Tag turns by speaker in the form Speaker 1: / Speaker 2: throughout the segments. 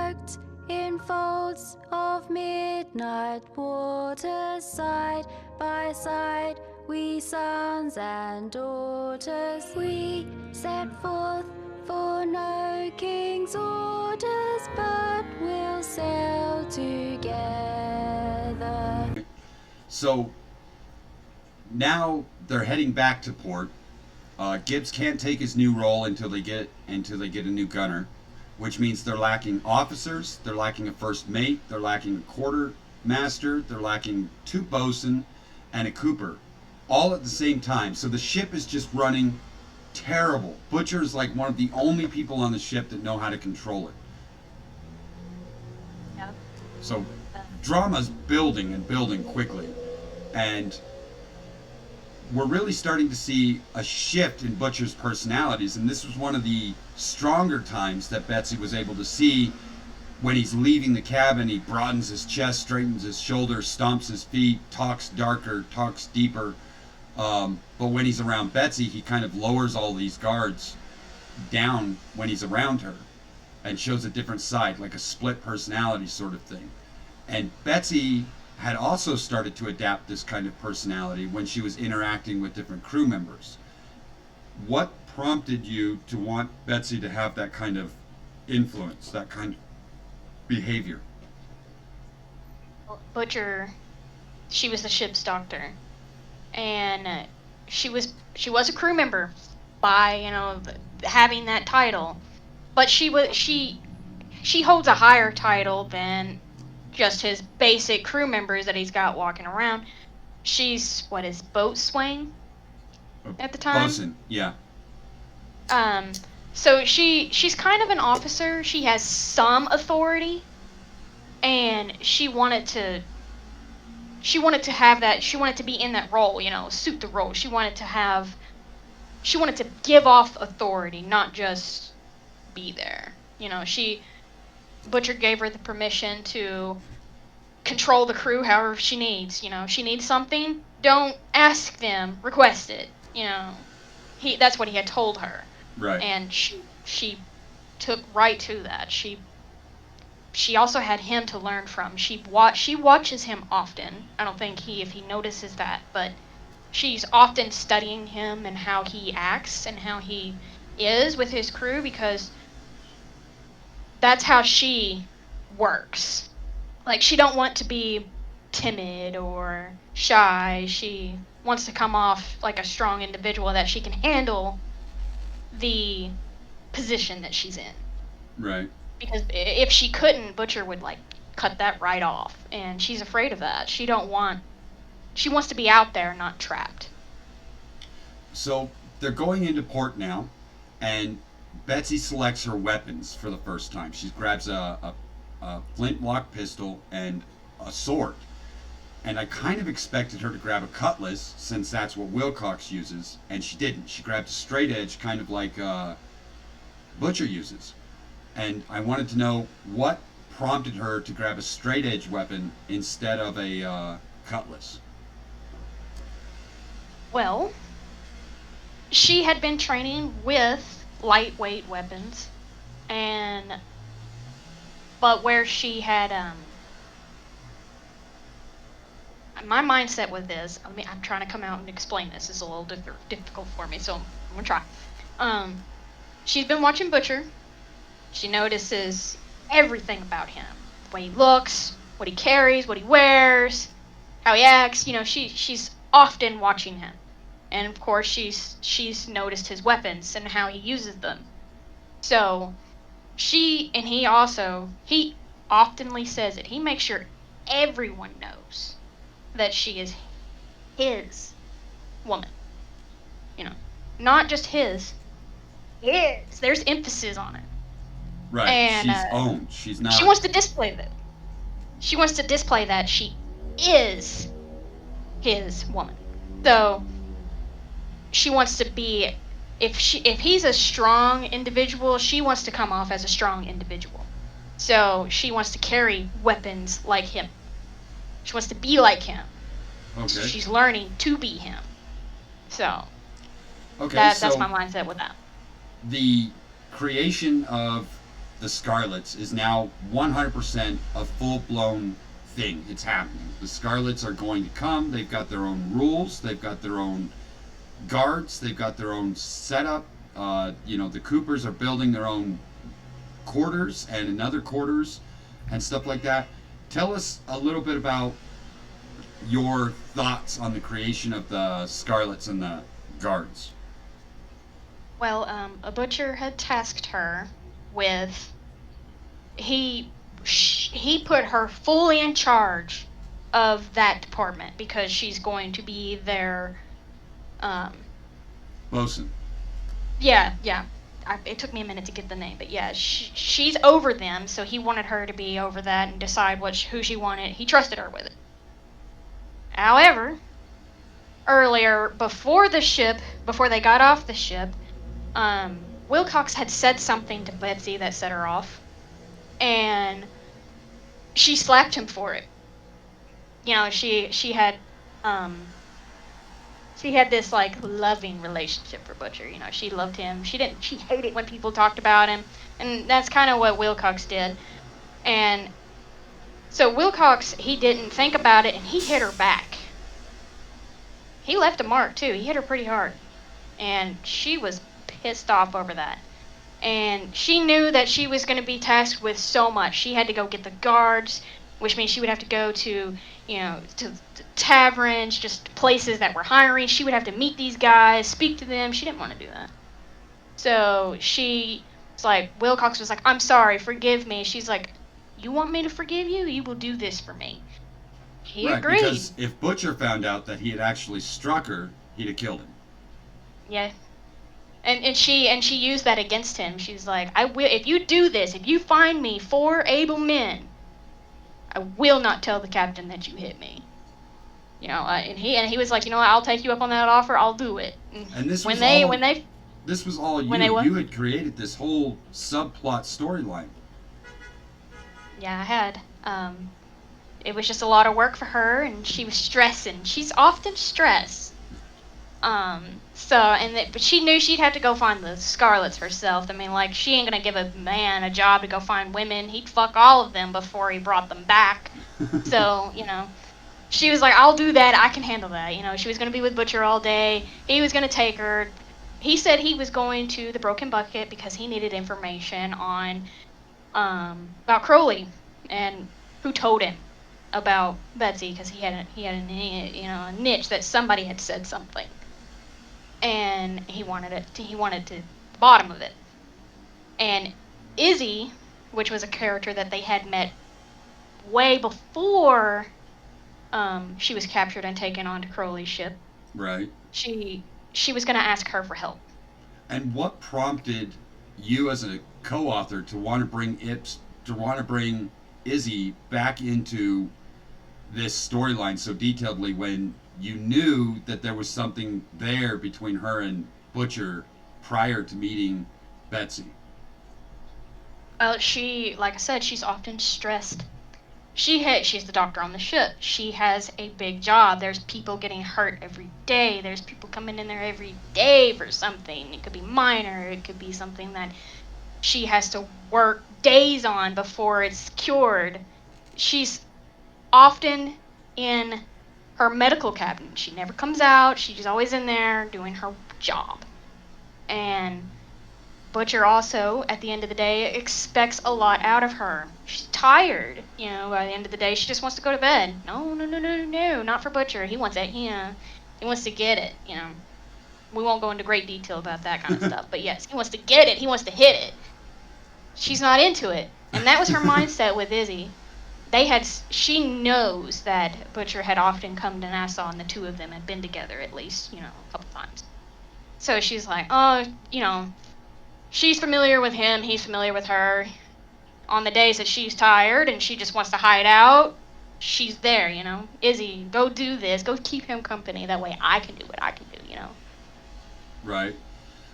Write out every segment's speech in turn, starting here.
Speaker 1: soaked in folds of midnight water, side by side, we sons and daughters. We set forth for no king's orders, but we'll sail together.
Speaker 2: So now they're heading back to port. Gibbs can't take his new role until they get a new gunner, which means they're lacking officers, they're lacking a first mate, they're lacking a quartermaster, they're lacking two bosun and a cooper, all at the same time. So the ship is just running terrible. Butcher is like one of the only people on the ship that know how to control it.
Speaker 3: Yeah.
Speaker 2: So drama's building and building quickly, and we're really starting to see a shift in Butcher's personalities, and this was one of the stronger times that Betsy was able to see. When he's leaving the cabin, he broadens his chest, straightens his shoulders, stomps his feet, talks darker, talks deeper. But when he's around Betsy, he kind of lowers all these guards down when he's around her and shows a different side, like a split personality sort of thing. And Betsy had also started to adapt this kind of personality when she was interacting with different crew members. What prompted you to want Betsy to have that kind of influence, that kind of behavior?
Speaker 3: Butcher, she was the ship's doctor, and she was a crew member by having that title, but she holds a higher title than just his basic crew members that he's got walking around. She's his boatswain at the time.
Speaker 2: Bosun, yeah.
Speaker 3: So she's kind of an officer. She has some authority, and she wanted to have that. She wanted to be in that role, suit the role. She wanted to give off authority, not just be there. Butcher gave her the permission to control the crew however she needs. She needs something, don't ask them, request it. That's what he had told her.
Speaker 2: Right.
Speaker 3: And she took right to that. She also had him to learn from. She watches him often. I don't think if he notices that, but she's often studying him and how he acts and how he is with his crew, because that's how she works. Like, she don't want to be timid or shy. She wants to come off like a strong individual that she can handle the position that she's in.
Speaker 2: Right.
Speaker 3: Because if she couldn't, Butcher would cut that right off, and she's afraid of that. She wants to be out there, not trapped.
Speaker 2: So they're going into port now, and Betsy selects her weapons for the first time. She grabs a flintlock pistol and a sword. And I kind of expected her to grab a cutlass, since that's what Wilcox uses, and she didn't. She grabbed a straight edge, kind of like Butcher uses. And I wanted to know what prompted her to grab a straight edge weapon instead of a cutlass.
Speaker 3: Well, she had been training with lightweight weapons, but where she had my mindset with this, I'm trying to come out and explain this. It's a little difficult for me, so I'm gonna try. She's been watching Butcher. She notices everything about him: the way he looks, what he carries, what he wears, how he acts. She's often watching him, and of course she's noticed his weapons and how he uses them. So he oftenly says it. He makes sure everyone knows that she is his woman. Not just his. There's emphasis on it.
Speaker 2: Right.
Speaker 3: And
Speaker 2: she's owned. She's not.
Speaker 3: She wants to display that. She wants to display that she is his woman. So she wants to be. If he's a strong individual, she wants to come off as a strong individual. So she wants to carry weapons like him. She wants to be like him.
Speaker 2: Okay.
Speaker 3: So she's learning to be him. So
Speaker 2: okay,
Speaker 3: that's my mindset with that.
Speaker 2: The creation of the Scarlets is now 100% a full-blown thing. It's happening. The Scarlets are going to come. They've got their own rules. They've got their own guards. They've got their own setup. The Coopers are building their own quarters and another quarters and stuff like that. Tell us a little bit about your thoughts on the creation of the Scarlets and the guards.
Speaker 3: Well, a butcher had tasked her with he put her fully in charge of that department because she's going to be their
Speaker 2: Bosun.
Speaker 3: yeah. It took me a minute to get the name, but yeah, she's over them, so he wanted her to be over that and decide who she wanted. He trusted her with it. However, earlier, before they got off the ship, Wilcox had said something to Betsy that set her off, and she slapped him for it. She had this like loving relationship for Butcher. She loved him. She hated when people talked about him, and that's kind of what Wilcox did. And so Wilcox, he didn't think about it, and he hit her back. He left a mark too. He hit her pretty hard, and she was pissed off over that. And she knew that she was going to be tasked with so much. She had to go get the guards, which means she would have to go to taverns, just places that were hiring. She would have to meet these guys, speak to them. She didn't want to do that. So she was like, Wilcox was like, I'm sorry, forgive me. She's like, you want me to forgive you? You will do this for me. He agreed.
Speaker 2: Because if Butcher found out that he had actually struck her, he'd have killed him.
Speaker 3: Yeah. And she used that against him. She's like, I will, if you do this, if you find me 4 able men, I will not tell the captain that you hit me. And he was like, I'll take you up on that offer. I'll do it.
Speaker 2: And this was this was all you. You had created this whole subplot storyline.
Speaker 3: Yeah, I had. It was just a lot of work for her, and she was stressing. She's often stressed. But she knew she'd have to go find the Scarlets herself. I mean, like, she ain't gonna give a man a job to go find women. He'd fuck all of them before he brought them back. So, she was like, I'll do that. I can handle that. She was gonna be with Butcher all day. He was gonna take her. He said he was going to the Broken Bucket because he needed information on, about Crowley and who told him about Betsy, because he had a niche that somebody had said something, and he wanted to the bottom of it. And Izzy, which was a character that they had met way before she was captured and taken onto Crowley's ship.
Speaker 2: Right.
Speaker 3: She was going to ask her for help.
Speaker 2: And what prompted you as a co-author to want to bring Izzy back into this storyline so detailedly when you knew that there was something there between her and Butcher prior to meeting Betsy?
Speaker 3: Well, like I said, she's often stressed. She's the doctor on the ship. She has a big job. There's people getting hurt every day. There's people coming in there every day for something. It could be minor. It could be something that she has to work days on before it's cured. She's often in her medical cabinet. She never comes out. She's always in there doing her job. And Butcher also, at the end of the day, expects a lot out of her. She's tired. By the end of the day, she just wants to go to bed. No, not for Butcher. He wants it. He wants to get it. We won't go into great detail about that kind of stuff. But yes, he wants to get it. He wants to hit it. She's not into it. And that was her mindset with Izzy. She knows that Butcher had often come to Nassau, and the two of them had been together at least, a couple times. So she's like, she's familiar with him, he's familiar with her. On the days that she's tired and she just wants to hide out, she's there, Izzy, go do this, go keep him company, that way I can do what I can do,
Speaker 2: Right.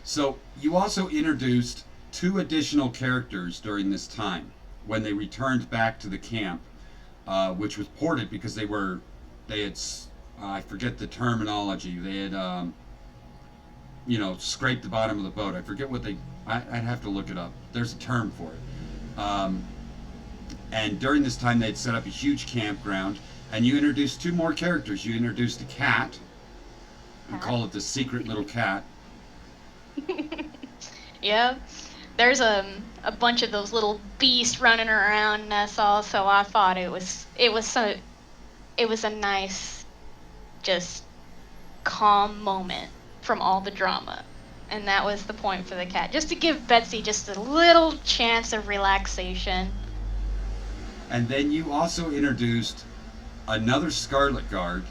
Speaker 2: So you also introduced 2 additional characters during this time when they returned back to the camp, which was ported because they had I forget the terminology, they had scraped the bottom of the boat. I forget what I'd have to look it up. There's a term for it. Um, and during this time, they'd set up a huge campground, and you introduced two more characters. You introduced a cat, and call it the secret little cat.
Speaker 3: Yeah. There's a bunch of those little beasts running around Nassau, so I thought it was a nice, just calm moment from all the drama. And that was the point for the cat, just to give Betsy just a little chance of relaxation.
Speaker 2: And then you also introduced another Scarlet Guard,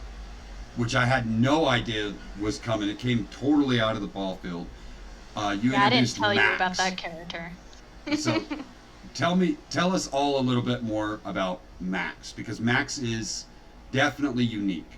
Speaker 2: which I had no idea was coming. It came totally out of the ball field. You
Speaker 3: Yeah, I didn't
Speaker 2: introduced
Speaker 3: tell
Speaker 2: Max.
Speaker 3: you about that character.
Speaker 2: So tell us all a little bit more about Max, because Max is definitely unique.